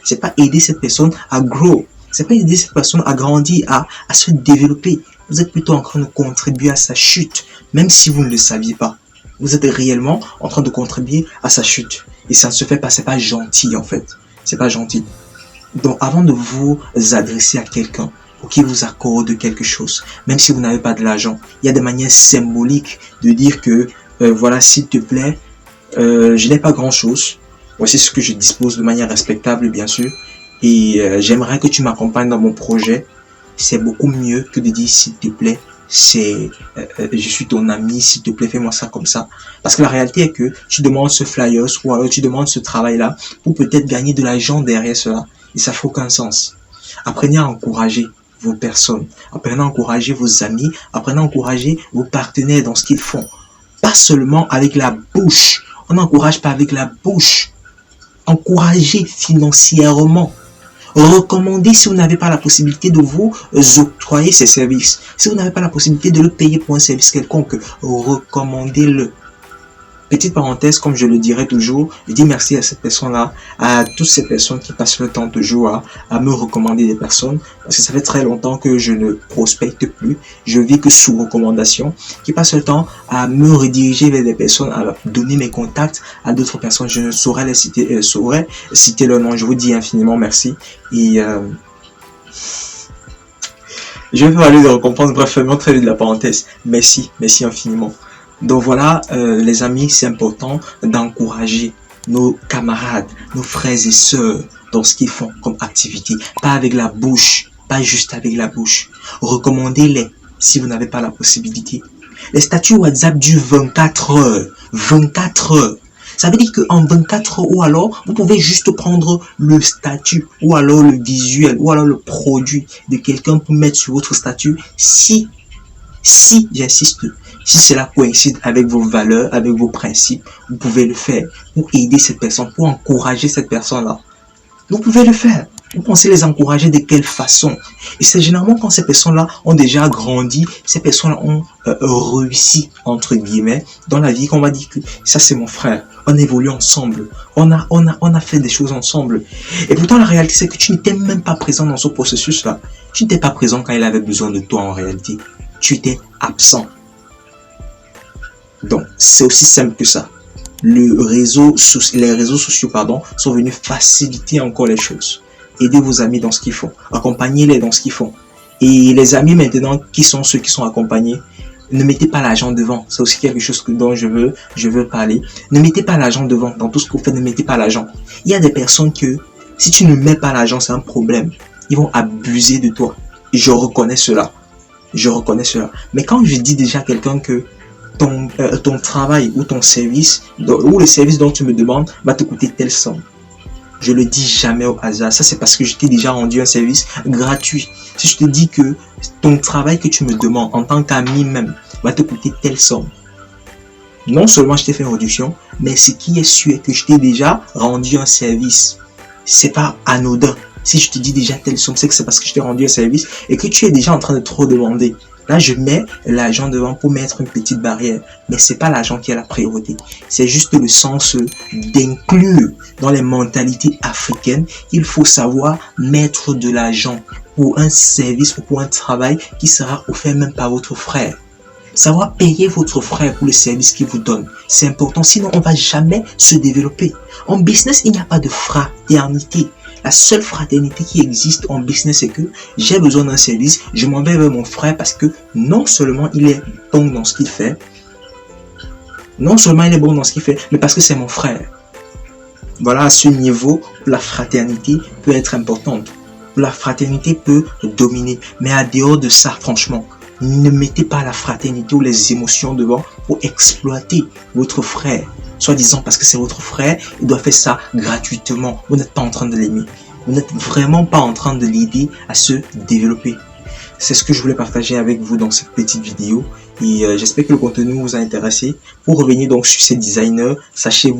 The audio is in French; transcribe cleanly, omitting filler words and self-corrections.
C'est pas aider cette personne à grow. C'est pas aider cette personne à grandir, à se développer. Vous êtes plutôt en train de contribuer à sa chute, même si vous ne le saviez pas. Vous êtes réellement en train de contribuer à sa chute. Et ça ne se fait pas, c'est pas gentil en fait. C'est pas gentil. Donc avant de vous adresser à quelqu'un pour qu'il vous accorde quelque chose, même si vous n'avez pas de l'argent, il y a des manières symboliques de dire que voilà, s'il te plaît, je n'ai pas grand chose. Voici ce que je dispose de manière respectable, bien sûr. Et j'aimerais que tu m'accompagnes dans mon projet. C'est beaucoup mieux que de dire s'il te plaît, je suis ton ami, s'il te plaît, fais-moi ça comme ça. Parce que la réalité est que tu demandes ce flyers ou alors tu demandes ce travail-là pour peut-être gagner de l'argent derrière cela. Et ça fait aucun sens. Apprenez à encourager vos personnes. Apprenez à encourager vos amis. Apprenez à encourager vos partenaires dans ce qu'ils font. Pas seulement avec la bouche. On n'encourage pas avec la bouche. Encouragez financièrement. Recommandez si vous n'avez pas la possibilité de vous octroyer ces services. Si vous n'avez pas la possibilité de le payer pour un service quelconque, recommandez-le. Petite parenthèse, comme je le dirais toujours, je dis merci à cette personne-là, à toutes ces personnes qui passent le temps toujours à me recommander des personnes, parce que ça fait très longtemps que je ne prospecte plus, je vis que sous recommandation, qui passent le temps à me rediriger vers des personnes, à donner mes contacts à d'autres personnes. Je ne saurais les citer, citer leur nom. Je vous dis infiniment merci. Et je vais parler de récompense, bref, vraiment très vite de la parenthèse. Merci infiniment. Donc voilà, les amis, c'est important d'encourager nos camarades, nos frères et sœurs dans ce qu'ils font comme activité. Pas avec la bouche, pas juste avec la bouche. Recommandez-les si vous n'avez pas la possibilité. Les statuts WhatsApp durent 24 heures. 24 heures. Ça veut dire qu'en 24 heures, ou alors, vous pouvez juste prendre le statut, ou alors le visuel, ou alors le produit de quelqu'un pour mettre sur votre statut si, j'insiste, si cela coïncide avec vos valeurs, avec vos principes, vous pouvez le faire pour aider cette personne, pour encourager cette personne-là. Vous pouvez le faire. Vous pensez les encourager de quelle façon? Et c'est généralement quand ces personnes-là ont déjà grandi, ces personnes-là ont réussi, entre guillemets, dans la vie, qu'on va dire que ça c'est mon frère. On évolue ensemble. On a fait des choses ensemble. Et pourtant, la réalité, c'est que tu n'étais même pas présent dans ce processus-là. Tu n'étais pas présent quand il avait besoin de toi en réalité. Tu étais absent. Donc, c'est aussi simple que ça. Les réseaux sociaux, sont venus faciliter encore les choses. Aidez vos amis dans ce qu'ils font. Accompagnez-les dans ce qu'ils font. Et les amis maintenant, qui sont ceux qui sont accompagnés, ne mettez pas l'argent devant. C'est aussi quelque chose dont je veux parler. Ne mettez pas l'argent devant. Dans tout ce que vous faites, ne mettez pas l'argent. Il y a des personnes que, si tu ne mets pas l'argent, c'est un problème. Ils vont abuser de toi. Et je reconnais cela. Mais quand je dis déjà à quelqu'un que ton travail ou ton service, ou le service dont tu me demandes, va te coûter telle somme, je le dis jamais au hasard. Ça, c'est parce que je t'ai déjà rendu un service gratuit. Si je te dis que ton travail que tu me demandes en tant qu'ami même va te coûter telle somme, non seulement je t'ai fait une réduction, mais ce qui est sûr est que je t'ai déjà rendu un service. C'est pas anodin. Si je te dis déjà telle somme, c'est que c'est parce que je t'ai rendu un service et que tu es déjà en train de trop demander. Là, je mets l'argent devant pour mettre une petite barrière. Mais c'est pas l'argent qui est la priorité. C'est juste le sens d'inclure dans les mentalités africaines. Il faut savoir mettre de l'argent pour un service ou pour un travail qui sera offert même par votre frère. Savoir payer votre frère pour le service qu'il vous donne. C'est important. Sinon, on va jamais se développer. En business, il n'y a pas de fraternité. La seule fraternité qui existe en business, c'est que j'ai besoin d'un service, je m'en vais vers mon frère parce que non seulement il est bon dans ce qu'il fait, mais parce que c'est mon frère. Voilà, à ce niveau, la fraternité peut être importante. La fraternité peut dominer. Mais à dehors de ça, franchement, ne mettez pas la fraternité ou les émotions devant pour exploiter votre frère. Soi-disant parce que c'est votre frère, il doit faire ça gratuitement. Vous n'êtes pas en train de l'aimer. Vous n'êtes vraiment pas en train de l'aider à se développer. C'est ce que je voulais partager avec vous dans cette petite vidéo. Et j'espère que le contenu vous a intéressé. Pour revenir donc sur ces designers, sachez